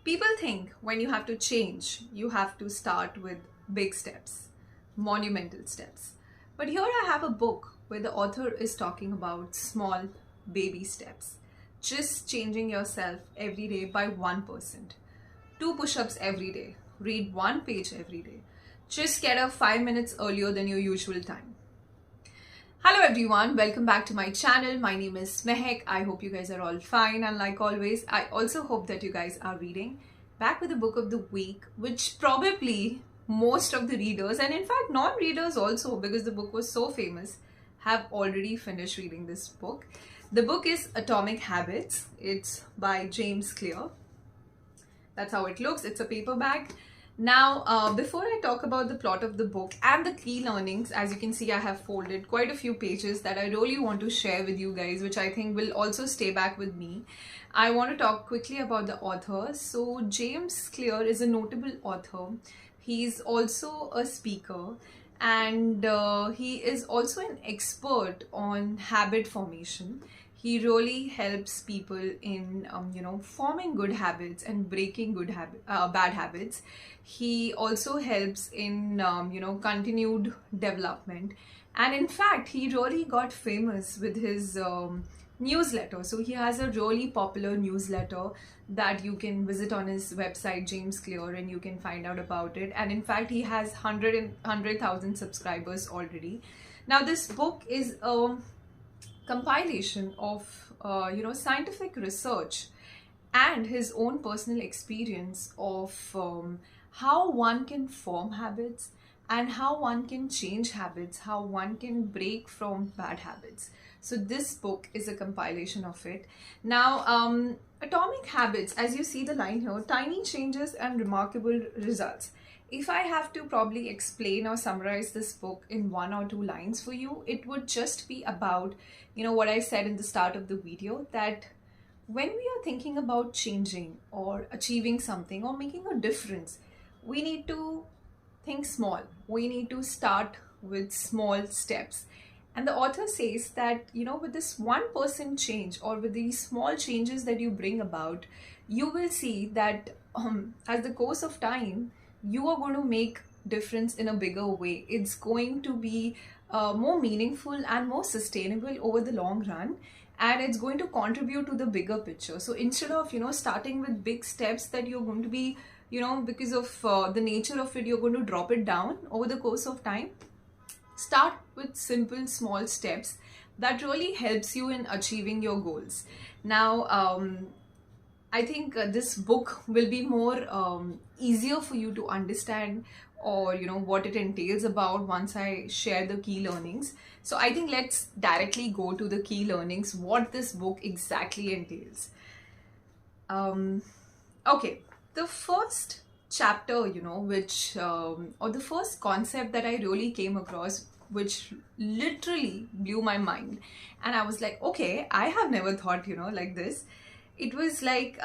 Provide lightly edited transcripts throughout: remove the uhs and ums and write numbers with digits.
People think when you have to change, you have to start with big steps, monumental steps. But here I have a book where the author is talking about small baby steps. Just changing yourself every day by 1%. 2 push-ups every day. Read 1 page every day. Just get up 5 minutes earlier than your usual time. Hello everyone, welcome back to my channel. My name is Mehek. I hope you guys are all fine, and like always, I also hope that you guys are reading. Back with the book of the week, which probably most of the readers, and in fact non-readers also, because the book was so famous, have already finished reading this book. The book is Atomic Habits. It's by James Clear. That's how it looks. It's a paperback. Now, before I talk about the plot of the book and the key learnings, as you can see, I have folded quite a few pages that I really want to share with you guys, which I think will also stay back with me. I want to talk quickly about the author. So, James Clear is a notable author. He's also a speaker, and he is also an expert on habit formation. He really helps people in forming good habits and breaking bad habits. He also helps in continued development, and in fact he really got famous with his newsletter. So he has a really popular newsletter that you can visit on his website James Clear, and you can find out about it. And in fact he has 100,000 subscribers already. Now this book is a compilation of scientific research and his own personal experience of how one can form habits and how one can change habits, how one can break from bad habits. So this book is a compilation of it. Now, Atomic Habits, as you see the line here, tiny changes and remarkable results. If I have to probably explain or summarize this book in 1 or 2 lines for you, it would just be about, what I said in the start of the video, that when we are thinking about changing or achieving something or making a difference, we need to think small. We need to start with small steps. And the author says that, with this 1% change or with these small changes that you bring about, you will see that as the course of time, you are going to make difference in a bigger way. It's going to be more meaningful and more sustainable over the long run, and it's going to contribute to the bigger picture. So instead of starting with big steps that you're going to be because of the nature of it, you're going to drop it down over the course of time, start with simple small steps that really helps you in achieving your goals. Now I think this book will be more easier for you to understand, or what it entails about, once I share the key learnings. So I think let's directly go to the key learnings, what this book exactly entails. Okay, the first chapter, or the first concept that I really came across, which literally blew my mind, and I was like, okay, I have never thought like this. It was like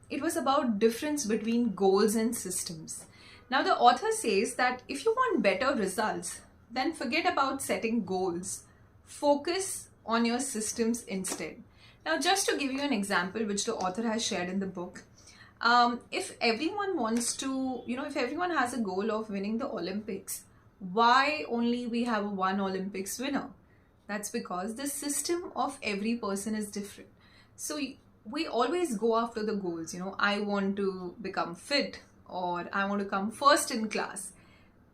it was about difference between goals and systems. Now the author says that if you want better results, then forget about setting goals. Focus on your systems instead. Now, just to give you an example, which the author has shared in the book, if everyone wants to, if everyone has a goal of winning the Olympics, why only we have one Olympics winner? That's because the system of every person is different. So we always go after the goals. I want to become fit, or I want to come first in class.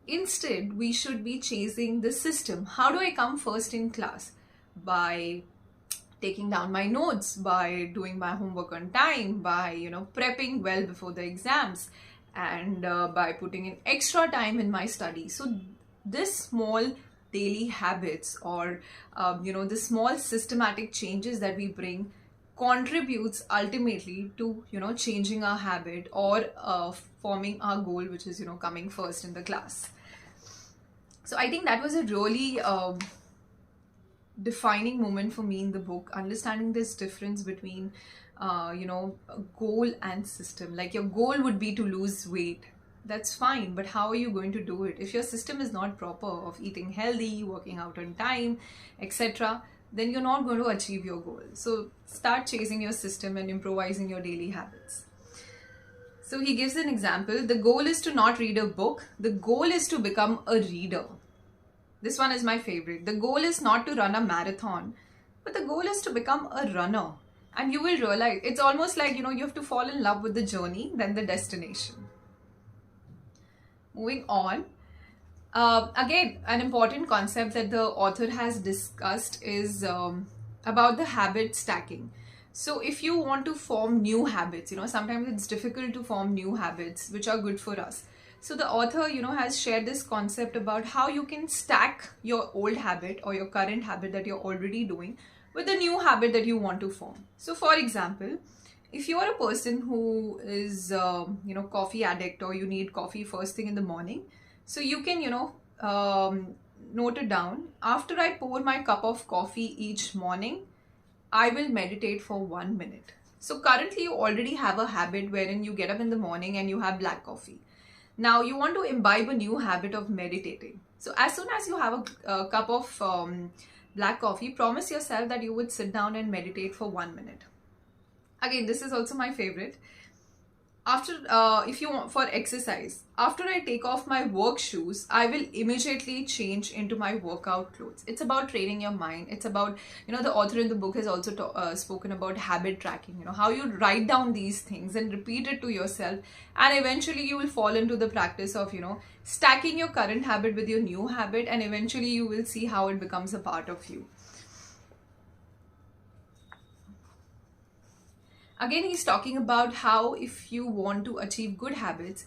Instead, we should be chasing the system. How do I come first in class? By taking down my notes, by doing my homework on time, by prepping well before the exams, and by putting in extra time in my study. So this small daily habits, or the small systematic changes that we bring, contributes ultimately to changing our habit, or forming our goal, which is coming first in the class. So I think that was a really defining moment for me in the book, understanding this difference between a goal and system. Like, your goal would be to lose weight. That's fine, but how are you going to do it if your system is not proper, of eating healthy, working out on time, etc.? Then you're not going to achieve your goal. So start chasing your system and improvising your daily habits. So he gives an example. The goal is to not read a book. The goal is to become a reader. This one is my favorite. The goal is not to run a marathon, but the goal is to become a runner. And you will realize it's almost like, you have to fall in love with the journey than the destination. Moving on. Again, an important concept that the author has discussed is about the habit stacking. So if you want to form new habits, sometimes it's difficult to form new habits which are good for us. So the author, has shared this concept about how you can stack your old habit or your current habit that you're already doing with the new habit that you want to form. So for example, if you are a person who is, coffee addict, or you need coffee first thing in the morning, so you can, note it down. After I pour my cup of coffee each morning, I will meditate for 1 minute. So currently you already have a habit wherein you get up in the morning and you have black coffee. Now you want to imbibe a new habit of meditating. So as soon as you have a cup of black coffee, promise yourself that you would sit down and meditate for 1 minute. Again, this is also my favorite. After, if you want for exercise, after I take off my work shoes, I will immediately change into my workout clothes. It's about training your mind. It's about, the author in the book has also spoken about habit tracking, how you write down these things and repeat it to yourself. And eventually you will fall into the practice of, stacking your current habit with your new habit. And eventually you will see how it becomes a part of you. Again, he's talking about how if you want to achieve good habits,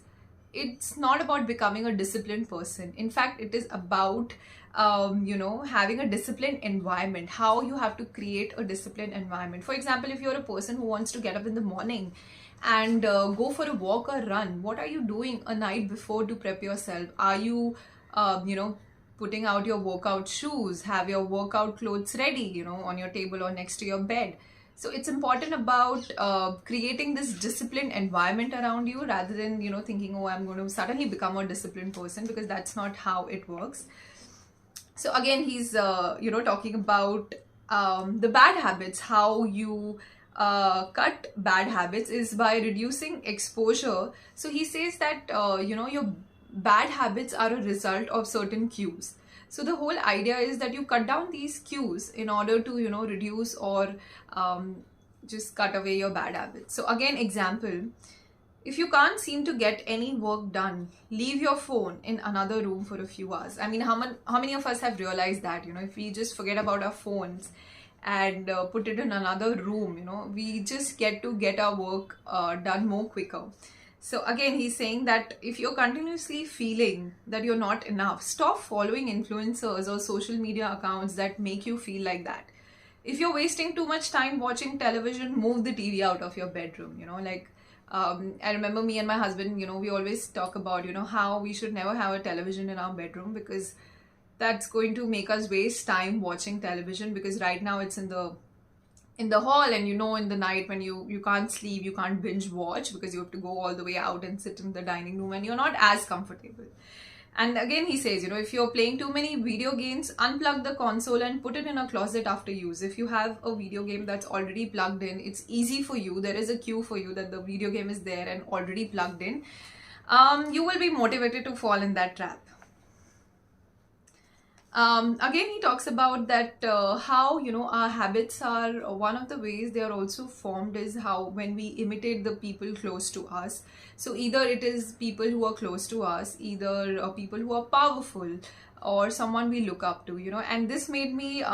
it's not about becoming a disciplined person. In fact, it is about, having a disciplined environment, how you have to create a disciplined environment. For example, if you're a person who wants to get up in the morning and go for a walk or run, what are you doing a night before to prep yourself? Are you, putting out your workout shoes, have your workout clothes ready, on your table or next to your bed? So it's important about creating this disciplined environment around you rather than, thinking, oh, I'm going to suddenly become a disciplined person, because that's not how it works. So again, he's, talking about the bad habits. How you cut bad habits is by reducing exposure. So he says that, your bad habits are a result of certain cues. So the whole idea is that you cut down these cues in order to, reduce or just cut away your bad habits. So again, example, if you can't seem to get any work done, leave your phone in another room for a few hours. I mean, how many of us have realized that, if we just forget about our phones and put it in another room, we just get our work done more quicker. So again, he's saying that if you're continuously feeling that you're not enough, stop following influencers or social media accounts that make you feel like that. If you're wasting too much time watching television, move the TV out of your bedroom. I remember me and my husband, we always talk about, how we should never have a television in our bedroom, because that's going to make us waste time watching television, because right now it's in the hall, and in the night when you can't sleep, you can't binge watch because you have to go all the way out and sit in the dining room and you're not as comfortable. And again, he says, if you're playing too many video games, unplug the console and put it in a closet after use. If you have a video game that's already plugged in, it's easy for you. There is a cue for you that the video game is there and already plugged in. You will be motivated to fall in that trap. Again, he talks about that how, our habits are one of the ways they are also formed is how when we imitate the people close to us. So either it is people who are close to us, either people who are powerful, or someone we look up to, and this made me,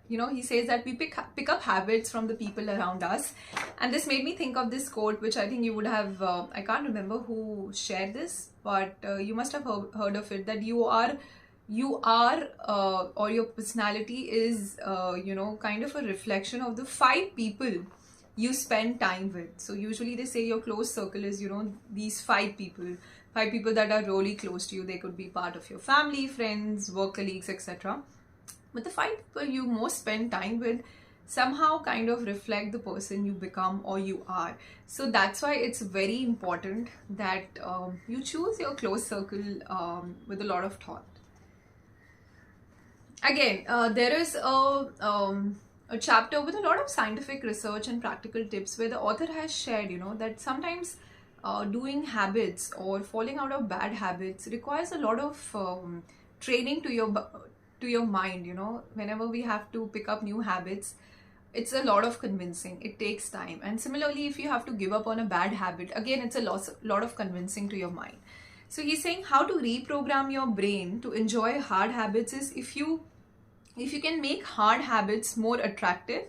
he says that we pick up habits from the people around us. And this made me think of this quote, which I think you would have, I can't remember who shared this, but you must have heard of it, that you are or your personality is kind of a reflection of the 5 people you spend time with. So usually they say your close circle is these 5 people that are really close to you. They could be part of your family, friends, work colleagues, etc. But the 5 people you most spend time with somehow kind of reflect the person you become or you are. So that's why it's very important that you choose your close circle with a lot of thought. Again, there is a chapter with a lot of scientific research and practical tips where the author has shared, that sometimes doing habits or falling out of bad habits requires a lot of training to your mind. Whenever we have to pick up new habits, it's a lot of convincing. It takes time. And similarly, if you have to give up on a bad habit, again, it's a lot of convincing to your mind. So he's saying how to reprogram your brain to enjoy hard habits is if you can make hard habits more attractive,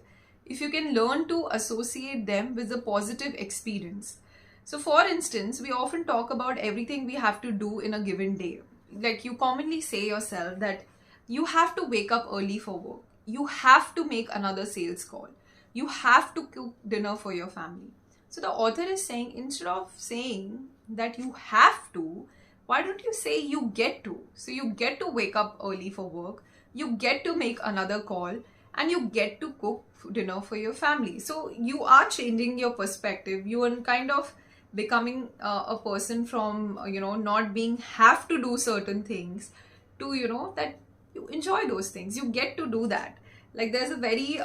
if you can learn to associate them with a positive experience. So for instance, we often talk about everything we have to do in a given day. Like you commonly say yourself that you have to wake up early for work. You have to make another sales call. You have to cook dinner for your family. So the author is saying, instead of saying that you have to, why don't you say you get to? So you get to wake up early for work, you get to make another call, and you get to cook dinner for your family. So you are changing your perspective. You are kind of becoming a person from, not being have to do certain things to, that you enjoy those things. You get to do that. Like there's a very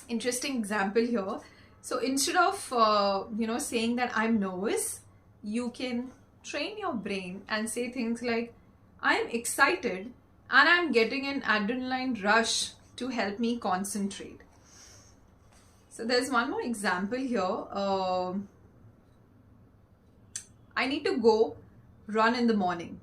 interesting example here. So instead of, saying that I'm nervous, you can train your brain and say things like, I'm excited and I'm getting an adrenaline rush to help me concentrate. So there's one more example here. I need to go run in the morning.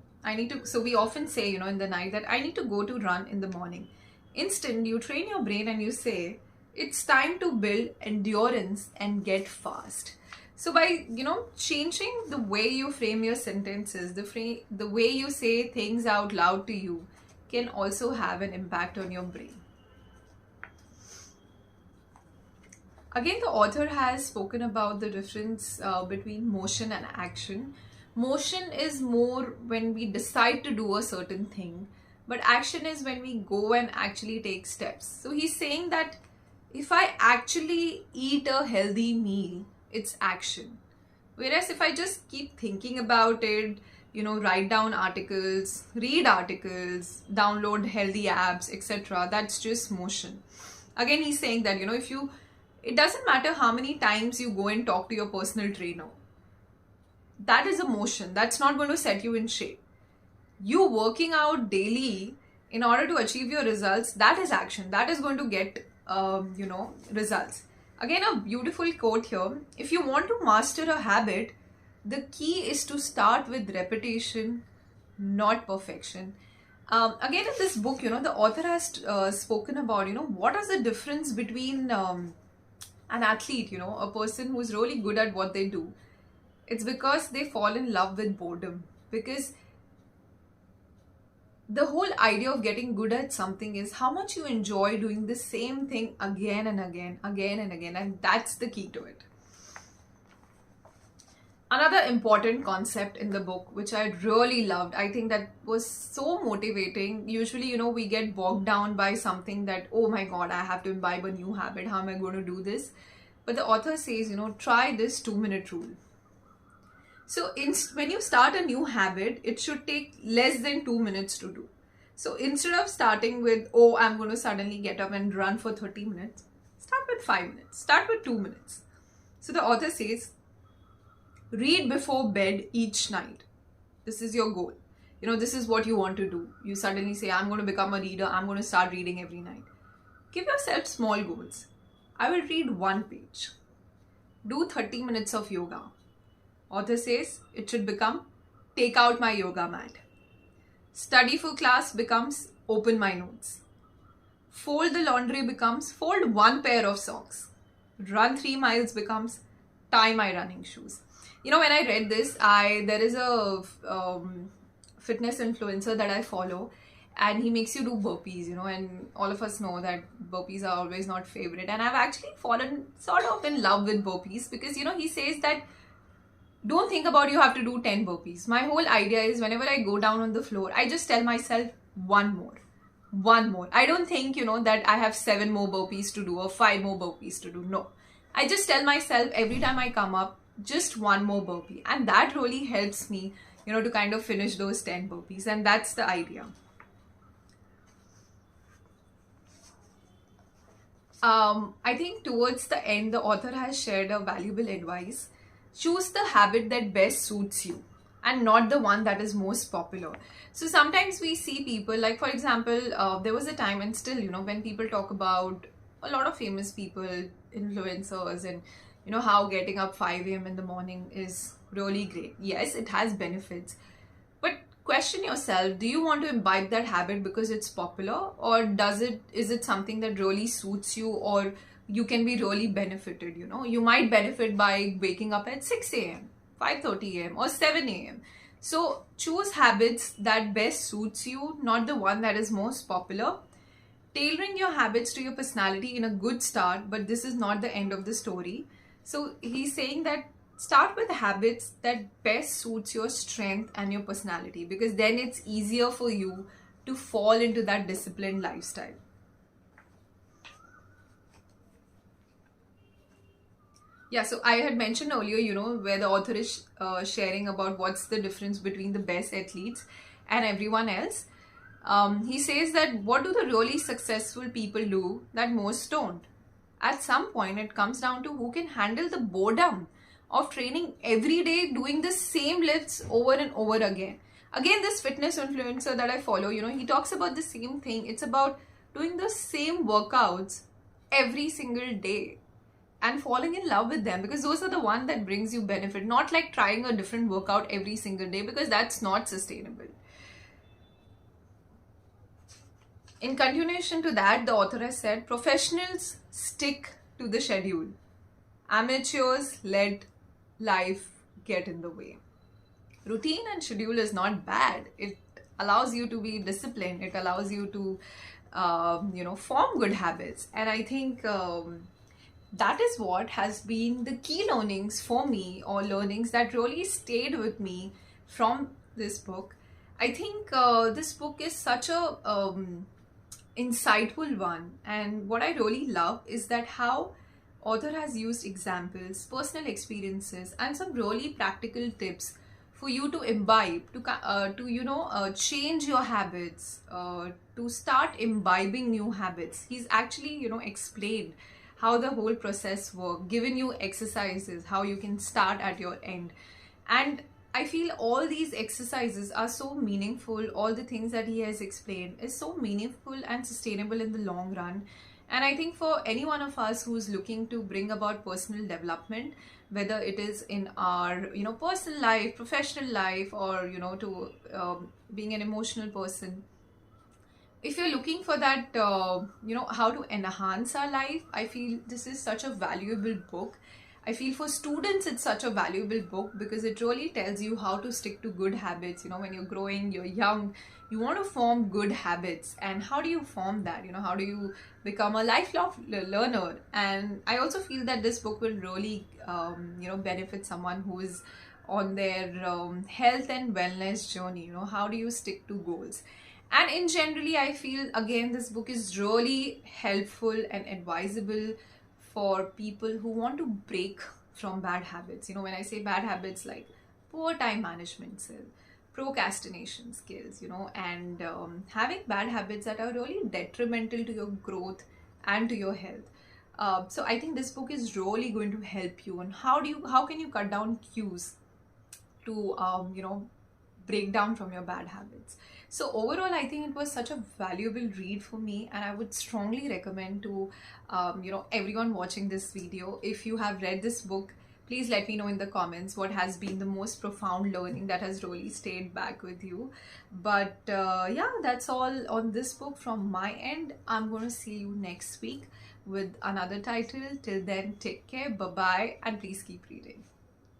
So we often say, in the night that I need to go to run in the morning. Instead, you train your brain and you say, it's time to build endurance and get fast. So by, changing the way you frame your sentences, the way you say things out loud to you can also have an impact on your brain. Again, the author has spoken about the difference between motion and action. Motion is more when we decide to do a certain thing, but action is when we go and actually take steps. So he's saying that if I actually eat a healthy meal, it's action. Whereas if I just keep thinking about it, write down articles, read articles, download healthy apps, etc., that's just motion. Again, he's saying that, it doesn't matter how many times you go and talk to your personal trainer. That is a motion. That's not going to set you in shape. You working out daily in order to achieve your results, that is action. That is going to get, results. Again, a beautiful quote here. If you want to master a habit, the key is to start with repetition, not perfection. Again, in this book, the author has spoken about, what is the difference between an athlete, a person who's really good at what they do. It's because they fall in love with boredom. Because the whole idea of getting good at something is how much you enjoy doing the same thing again and again, and that's the key to it. Another important concept in the book, which I really loved, I think that was so motivating. Usually, we get bogged down by something that, oh my God, I have to imbibe a new habit. How am I going to do this? But the author says, try this 2-minute rule. So when you start a new habit, it should take less than 2 minutes to do. So instead of starting with, oh, I'm going to suddenly get up and run for 30 minutes, start with 5 minutes, start with 2 minutes. So the author says, read before bed each night. This is your goal. This is what you want to do. You suddenly say, I'm going to become a reader. I'm going to start reading every night. Give yourself small goals. I will read 1 page. Do 30 minutes of yoga. Author says it should become take out my yoga mat. Study for class becomes open my notes. Fold the laundry becomes fold 1 pair of socks. Run 3 miles becomes tie my running shoes. When I read this, there is a fitness influencer that I follow, and he makes you do burpees, and all of us know that burpees are always not favorite. And I've actually fallen sort of in love with burpees because, he says that don't think about you have to do 10 burpees. My whole idea is whenever I go down on the floor, I just tell myself 1 more. 1 more. I don't think, that I have 7 more burpees to do or 5 more burpees to do. No. I just tell myself every time I come up, just 1 more burpee. And that really helps me, to kind of finish those 10 burpees. And that's the idea. I think towards the end, the author has shared a valuable advice. choose the habit that best suits you and not the one that is most popular. So sometimes we see people, like for example, there was a time, and still, when people talk about a lot of famous people, influencers, and how getting up 5 a.m. in the morning is really great. Yes, it has benefits, but question yourself, do you want to imbibe that habit because it's popular, or is it something that really suits you, or you can be really benefited? You might benefit by waking up at 6 a.m., 5:30 a.m. or 7 a.m. So choose habits that best suits you, not the one that is most popular. Tailoring your habits to your personality in a good start, but this is not the end of the story. So he's saying that start with habits that best suits your strength and your personality, because then it's easier for you to fall into that disciplined lifestyle. Yeah, so I had mentioned earlier, where the author is sharing about what's the difference between the best athletes and everyone else. He says that what do the really successful people do that most don't? At some point, it comes down to who can handle the boredom of training every day, doing the same lifts over and over again. Again, this fitness influencer that I follow, he talks about the same thing. It's about doing the same workouts every single day and falling in love with them, because those are the one that brings you benefit, not like trying a different workout every single day, because that's not sustainable. In continuation to that, the author has said, professionals stick to the schedule. Amateurs let life get in the way. Routine and schedule is not bad. It allows you to be disciplined. It allows you to, form good habits. And I think that is what has been the key learnings for me, or learnings that really stayed with me from this book. I think this book is such a insightful one, and what I really love is that how author has used examples, personal experiences, and some really practical tips for you to imbibe, to change your habits, to start imbibing new habits. He's actually explained how the whole process works, given you exercises, how you can start at your end. And I feel all these exercises are so meaningful. All the things that he has explained is so meaningful and sustainable in the long run. And I think for any one of us who's looking to bring about personal development, whether it is in our personal life, professional life, or to being an emotional person, if you're looking for that how to enhance our life, I feel this is such a valuable book. I feel for students it's such a valuable book, because it really tells you how to stick to good habits. When you're growing, you're young, you want to form good habits, and how do you form that? How do you become a lifelong learner? And I also feel that this book will really benefit someone who is on their health and wellness journey. How do you stick to goals? And in generally, I feel again this book is really helpful and advisable for people who want to break from bad habits. When I say bad habits, like poor time management skills, procrastination skills, and having bad habits that are really detrimental to your growth and to your health. So I think this book is really going to help you on how can you cut down cues to break down from your bad habits. So overall, I think it was such a valuable read for me, and I would strongly recommend to everyone watching this video, if you have read this book, please let me know in the comments what has been the most profound learning that has really stayed back with you. But yeah, that's all on this book from my end. I'm going to see you next week with another title. Till then, take care, bye bye, and please keep reading.